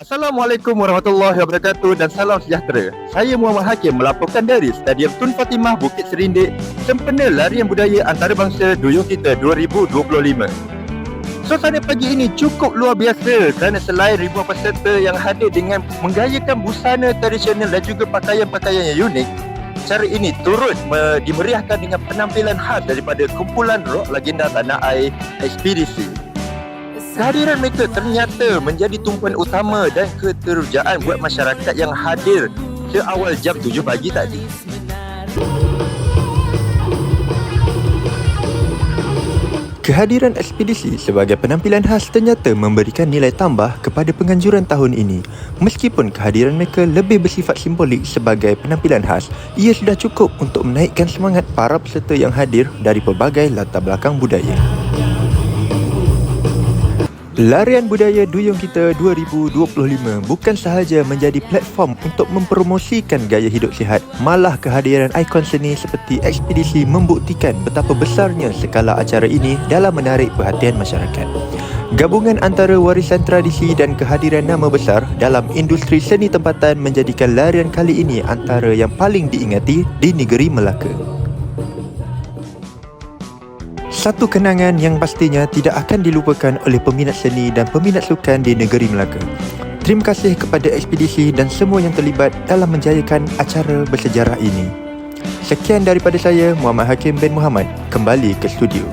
Assalamualaikum warahmatullahi wabarakatuh dan salam sejahtera. Saya Muhammad Hakim melaporkan dari Stadium Tun Fatimah Bukit Serindik, sempena larian budaya antarabangsa Duyung Kita 2025. Suasana pagi ini cukup luar biasa kerana selain ribuan peserta yang hadir dengan menggayakan busana tradisional dan juga pakaian-pakaian yang unik, acara ini turut dimeriahkan dengan penampilan khas daripada kumpulan rock legenda tanah air Ekspedisi. Kehadiran mereka ternyata menjadi tumpuan utama dan keterujaan buat masyarakat yang hadir seawal jam 7 pagi tadi. Kehadiran ekspedisi sebagai penampilan khas ternyata memberikan nilai tambah kepada penganjuran tahun ini. Meskipun kehadiran mereka lebih bersifat simbolik sebagai penampilan khas, ia sudah cukup untuk menaikkan semangat para peserta yang hadir dari pelbagai latar belakang budaya. Larian Budaya Duyung Kita 2025 bukan sahaja menjadi platform untuk mempromosikan gaya hidup sihat, malah kehadiran ikon seni seperti Ekspedisi membuktikan betapa besarnya skala acara ini dalam menarik perhatian masyarakat. Gabungan antara warisan tradisi dan kehadiran nama besar dalam industri seni tempatan menjadikan larian kali ini antara yang paling diingati di negeri Melaka. Satu kenangan yang pastinya tidak akan dilupakan oleh peminat seni dan peminat sukan di negeri Melaka. Terima kasih kepada Ekspedisi dan semua yang terlibat dalam menjayakan acara bersejarah ini. Sekian daripada saya, Muhammad Hakim bin Muhammad. Kembali ke studio.